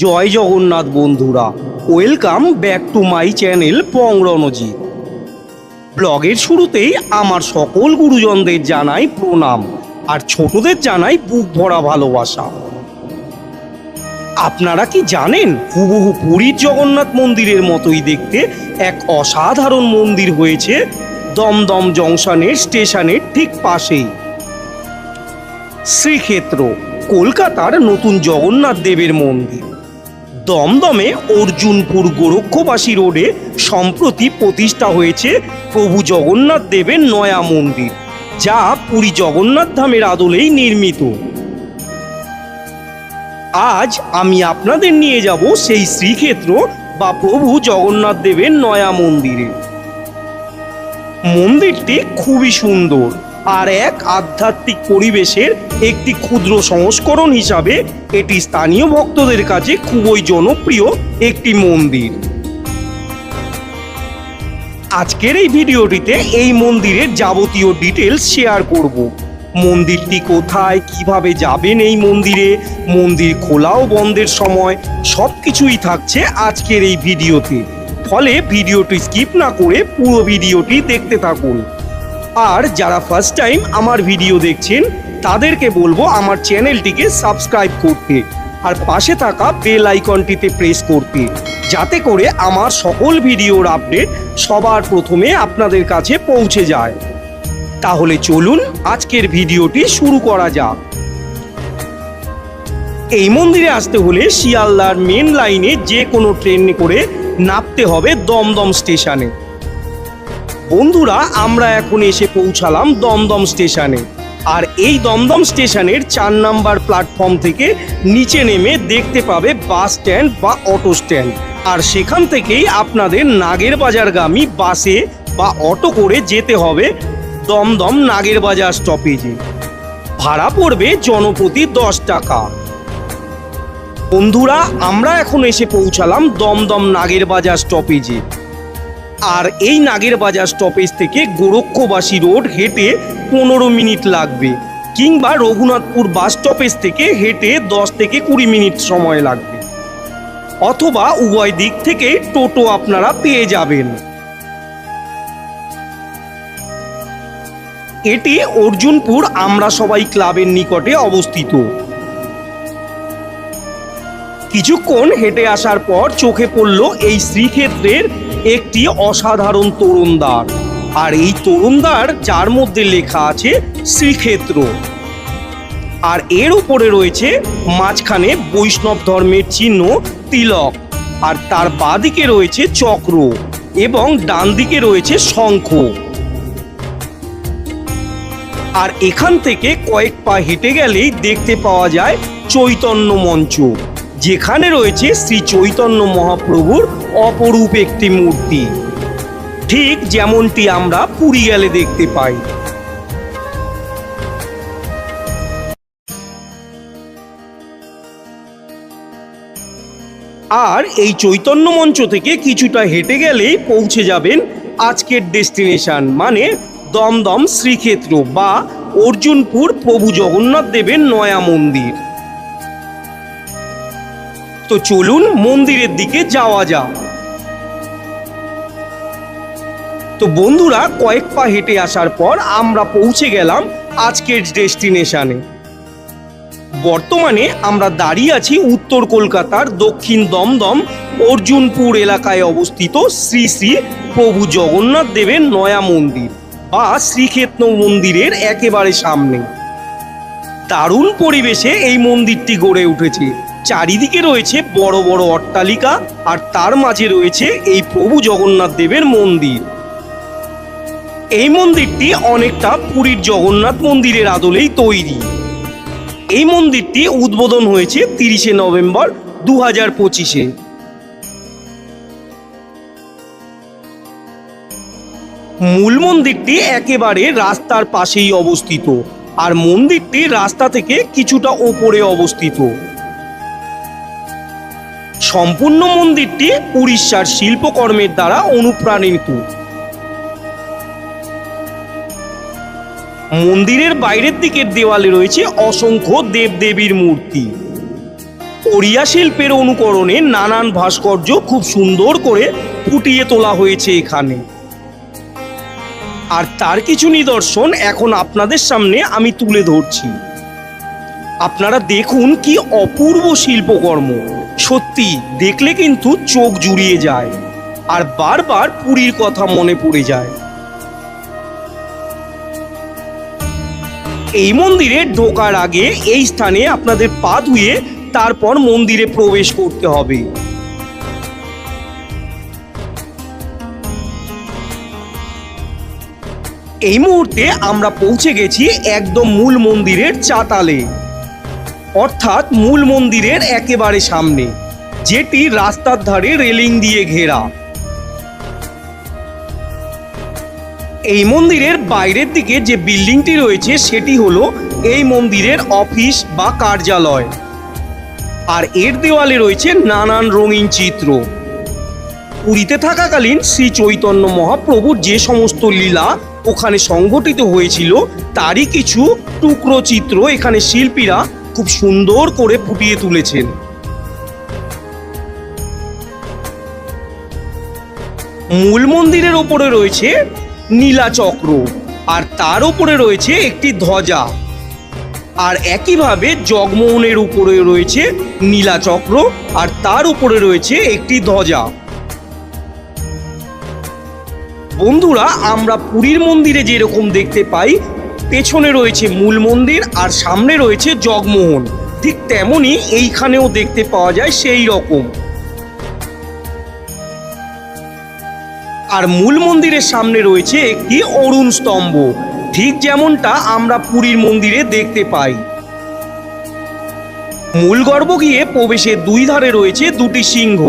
জয় জগন্নাথ বন্ধুরা, welcome back to my channel পং রণজিৎ। ব্লগের শুরুতেই আমার সকল গুরুজনদের জানাই প্রণাম, আর ছোটদের জানাই বুক ভরা ভালোবাসা। আপনারা কি জানেন, হুবহু পুরীর জগন্নাথ মন্দিরের মতোই দেখতে এক অসাধারণ মন্দির হয়েছে দমদম জংশনের স্টেশনের ঠিক পাশেই। শ্রীক্ষেত্র কলকাতার নতুন জগন্নাথ দেবের মন্দির। দমদমে অর্জুনপুর গোরক্ষবাসী রোডে সম্প্রতি প্রতিষ্ঠা হয়েছে প্রভু জগন্নাথ দেবের নয়া মন্দির, যা পুরী জগন্নাথ ধামের আদলেই নির্মিত। আজ আমি আপনাদের নিয়ে যাব সেই শ্রীক্ষেত্র বা প্রভু জগন্নাথ দেবের নয়া মন্দিরে। মন্দিরটি খুবই সুন্দর আর এক আধ্যাত্মিক পরিবেশের একটি ক্ষুদ্র সংস্করণ হিসাবে এটি স্থানীয় ভক্তদের কাছে খুবই জনপ্রিয় একটি মন্দির। আজকের এই ভিডিওটিতে এই মন্দিরের যাবতীয় ডিটেলস শেয়ার করব। মন্দিরটি কোথায়, কিভাবে যাবেন এই মন্দিরে, মন্দির খোলা ও বন্ধের সময়, সব কিছুই থাকছে আজকের এই ভিডিওতে। ফলে ভিডিওটি স্কিপ না করে পুরো ভিডিওটি দেখতে থাকুন। আর যারা ফার্স্ট টাইম আমার ভিডিও দেখছেন তাদেরকে বলবো আমার চ্যানেলটিকে সাবস্ক্রাইব করতে আর পাশে থাকা বেল আইকনটিতে প্রেস করতে, যাতে করে আমার সকল ভিডিওর আপডেট সবার প্রথমে আপনাদের কাছে পৌঁছে যায়। তাহলে চলুন আজকের ভিডিওটি শুরু করা যাক। এই মন্দিরে আসতে হলে শিয়ালদার মেন লাইনে যে কোনো ট্রেনে করে নামতে হবে দমদম স্টেশনে। বন্ধুরা, আমরা এখন এসে পৌঁছালাম দমদম স্টেশনে। আর এই দমদম স্টেশনের 4 নম্বর প্ল্যাটফর্ম থেকে নিচে নেমে দেখতে পাবে বাস স্ট্যান্ড বা অটো স্ট্যান্ড। আর সেখান থেকেই আপনাদের নাগেরবাজারগামী বাসে বা অটো করে যেতে হবে দমদম নাগেরবাজার স্টপেজে। ভাড়া পড়বে জনপ্রতি 10 টাকা। বন্ধুরা, আমরা এখন এসে পৌঁছালাম দমদম নাগেরবাজার স্টপেজে। আর এই নাগেরবাজার স্টপেজ থেকে গোরক্ষবাসী রোড হেঁটে 15 মিনিট লাগবে, কিংবা রঘুনাথপুর বাস স্টপেজ থেকে হেঁটে 10 থেকে 20 মিনিট সময় লাগবে, অথবা উভয় দিক থেকে টোটো আপনারা পেয়ে যাবেন। এটি অর্জুনপুর আমরা সবাই ক্লাবের নিকটে অবস্থিত। কিছুক্ষণ হেঁটে আসার পর চোখে পড়ল এই শ্রীক্ষেত্রের একটি অসাধারণ তোরণদ্বার। আর এই তোরণদ্বার, যার মধ্যে লেখা আছে শ্রীক্ষেত্র, আর এর উপরে রয়েছে মাঝখানে বৈষ্ণব ধর্মের চিহ্ন তিলক, আর তার বাঁদিকে রয়েছে চক্র এবং ডান দিকে রয়েছে শঙ্খ। আর এখান থেকে কয়েক পা হেঁটে গেলেই দেখতে পাওয়া যায় চৈতন্য মঞ্চ, যেখানে রয়েছে শ্রী চৈতন্য মহাপ্রভুর অপরূপ একটি মূর্তি, ঠিক যেমনটি আমরা পুরী গেলে দেখতে পাই। আর এই চৈতন্য মঞ্চ থেকে কিছুটা হেঁটে গেলেই পৌঁছে যাবেন আজকের ডেস্টিনেশন, মানে দমদম শ্রীক্ষেত্র বা অর্জুনপুর প্রভু জগন্নাথ দেবের নয়া মন্দির। তো চলুন মন্দিরের দিকে যাওয়া যাক। তো বন্ধুরা, কয়েক পা হেঁটে আসার পর আমরা পৌঁছে গেলাম আজকের ডেস্টিনেশনে। বর্তমানে আমরা দাঁড়িয়ে আছি উত্তর কলকাতার দক্ষিণ দমদম অর্জুনপুর এলাকায় অবস্থিত শ্রী শ্রী প্রভু জগন্নাথ দেবের নয়া মন্দির বা শ্রীক্ষেত্র মন্দিরের একেবারে সামনে। দারুণ পরিবেশে এই মন্দিরটি গড়ে উঠেছে। চারিদিকে রয়েছে বড় বড় অট্টালিকা, আর তার মাঝে রয়েছে এই প্রভু জগন্নাথ দেবের মন্দির। এই মন্দিরটি অনেকটা পুরীর জগন্নাথ মন্দিরের আদলেই তৈরি। এই মন্দিরটি উদ্বোধন হয়েছে 30শে নভেম্বর 2025-এ। মূল মন্দিরটি একেবারে রাস্তার পাশেই অবস্থিত, আর মন্দিরটি রাস্তা থেকে কিছুটা ওপরে অবস্থিত। সম্পূর্ণ মন্দিরটি উড়িষ্যার শিল্পকর্মের দ্বারা অনুপ্রাণিত। মন্দিরের বাইরের দিকের দেওয়ালে রয়েছে অসংখ্য দেবদেবীর মূর্তি। ওড়িয়া শিল্পের অনুকরণে নানান ভাস্কর্য খুব সুন্দর করে ফুটিয়ে তোলা হয়েছে এখানে। আর তার কিছু নিদর্শন এখন আপনাদের সামনে আমি তুলে ধরছি। আপনারা দেখুন কি অপূর্ব শিল্পকর্ম, সত্যি দেখলে কিন্তু চোখ জুড়িয়ে যায় আর বারবার পুরীর কথা মনে পড়ে যায়। এই মন্দিরে ঢোকার আগে এই স্থানে আপনাদের পা ধুয়ে তারপর মন্দিরে প্রবেশ করতে হবে। এই মুহূর্তে আমরা পৌঁছে গেছি একদম মূল মন্দিরের চাতালে, অর্থাৎ মূল মন্দিরের একেবারে সামনে, যেটি রাস্তার ধারে রেলিং দিয়ে ঘেরা। এই মন্দিরের বাইরের দিকে যে বিল্ডিংটি রয়েছে সেটি হলো এই মন্দিরের অফিস বা কার্যালয়, আর এর দেওয়ালে রয়েছে নানান রঙিন চিত্র। পুরীতে থাকাকালীন শ্রী চৈতন্য মহাপ্রভুর যে সমস্ত লীলা ওখানে সংঘটিত হয়েছিল তারই কিছু টুকরো চিত্র এখানে শিল্পীরা খুব সুন্দর করে ফুটিয়ে তুলেছেন। মূল মন্দিরের ওপরে রয়েছে নীলাচক্র, আর তার উপরে রয়েছে একটি ধ্বজা, আর একইভাবে জগমোহনের উপরে রয়েছে নীলাচক্র আর তার উপরে রয়েছে একটি ধ্বজা। বন্ধুরা, আমরা পুরীর মন্দিরে যেরকম দেখতে পাই পেছনে রয়েছে মূল মন্দির আর সামনে রয়েছে জগমোহন, ঠিক তেমনি এইখানেও দেখতে পাওয়া যায় সেই রকম। আর মূল মন্দিরের সামনে রয়েছে একটি অরুণ স্তম্ভ, ঠিক যেমনটা আমরা পুরীর মন্দিরে দেখতে পাই। মূল গর্ভগৃহে প্রবেশের দুই ধারে রয়েছে দুটি সিংহ,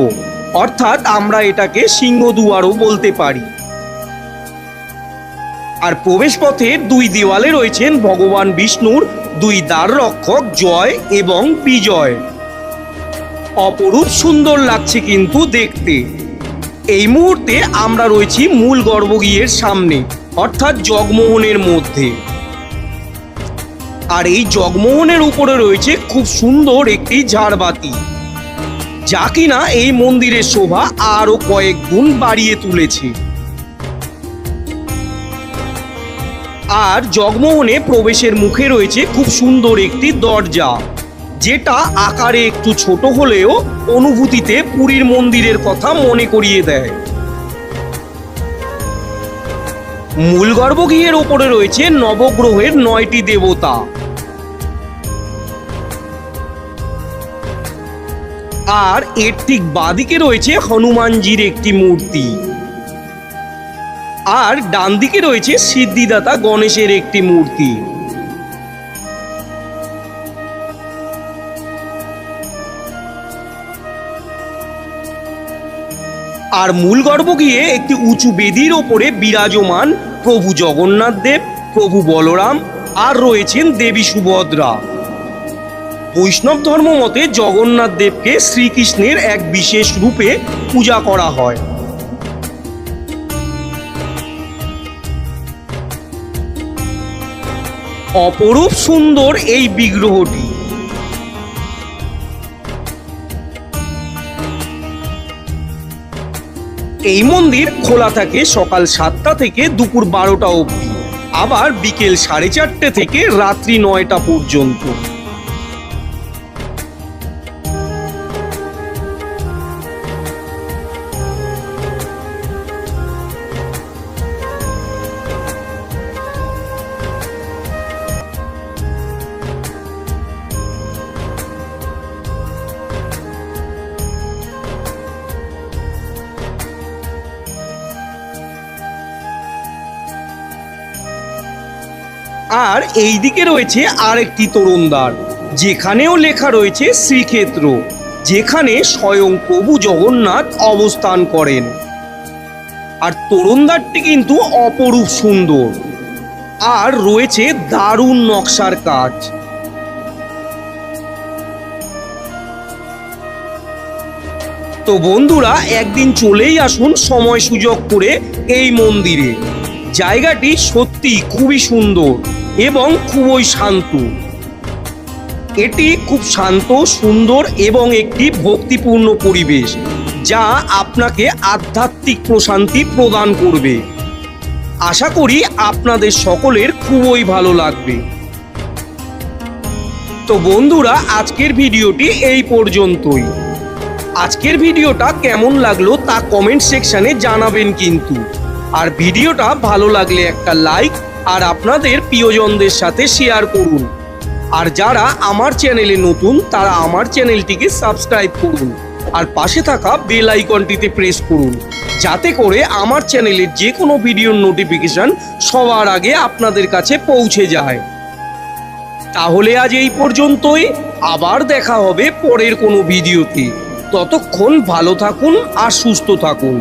অর্থাৎ আমরা এটাকে সিংহদুয়ারও বলতে পারি। আর প্রবেশ পথের দুই দেওয়ালে রয়েছেন ভগবান বিষ্ণুর দুই দ্বার রক্ষক জয় এবং বিজয়। অপরূপ সুন্দর লাগছে কিন্তু দেখতে। এই মুহূর্তে আমরা রয়েছি মূল গর্ভগৃহের সামনে, অর্থাৎ জগমোহনের মধ্যে। আর এই জগমোহনের উপরে রয়েছে খুব সুন্দর একটি ঝাড়বাতি, যা কিনা এই মন্দিরের শোভা আরো কয়েক গুণ বাড়িয়ে তুলেছে। আর জগমোহনে প্রবেশের মুখে রয়েছে খুব সুন্দর একটি দরজা, যেটা আকারে একটু ছোট হলেও অনুভূতিতে পুরীর মন্দিরের কথা মনে করিয়ে দেয়। মূল গর্ভগৃহের ওপরে রয়েছে নবগ্রহের 9টি দেবতা, আর এর ঠিক বাঁদিকে রয়েছে হনুমানজির একটি মূর্তি, আর ডান দিকে রয়েছে সিদ্ধিদাতা গণেশের একটি মূর্তি। আর মূল গর্ভগৃহে একটি উঁচু বেদির ওপরে বিরাজমান প্রভু জগন্নাথ দেব, প্রভু বলরাম, আর রয়েছেন দেবী সুভদ্রা। বৈষ্ণব ধর্ম মতে জগন্নাথ দেবকে শ্রীকৃষ্ণের এক বিশেষ রূপে পূজা করা হয়। অপরূপ সুন্দর এই বিগ্রহটি। এই মন্দির খোলা থাকে সকাল 7টা থেকে দুপুর 12টা অবধি, আবার বিকেল 4:30 থেকে রাত্রি 9টা পর্যন্ত। আর এই দিকে রয়েছে আরেকটি তোরণদ্বার, যেখানেও লেখা রয়েছে শ্রীক্ষেত্র, যেখানে স্বয়ং প্রভু জগন্নাথ অবস্থান করেন। আর তোরণদ্বারটি কিন্তু অপরূপ সুন্দর, আর রয়েছে দারুণ নকশার কাজ। তো বন্ধুরা, একদিন চলেই আসুন সময় সুযোগ করে এই মন্দিরে। জায়গাটি সত্যি খুবই সুন্দর এবং খুবই শান্ত। এটি খুব শান্ত, সুন্দর এবং একটি ভক্তিপূর্ণ পরিবেশ, যা আপনাকে আধ্যাত্মিক প্রশান্তি প্রদান করবে। আশা করি আপনাদের সকলের খুবই ভালো লাগবে। তো বন্ধুরা, আজকের ভিডিওটি এই পর্যন্তই। আজকের ভিডিওটা কেমন লাগলো তা কমেন্ট সেকশনে জানাবেন কিন্তু। আর ভিডিওটা ভালো লাগলে একটা লাইক আর আপনাদের প্রিয়জনদের সাথে শেয়ার করুন। আর যারা আমার চ্যানেলে নতুন তারা আমার চ্যানেলটিকে সাবস্ক্রাইব করুন আর পাশে থাকা বেল আইকনটিতে প্রেস করুন, যাতে করে আমার চ্যানেলের যে কোনো ভিডিওর নোটিফিকেশন সবার আগে আপনাদের কাছে পৌঁছে যায়। তাহলে আজ এই পর্যন্তই, আবার দেখা হবে পরের কোনো ভিডিওতে। ততক্ষণ ভালো থাকুন আর সুস্থ থাকুন।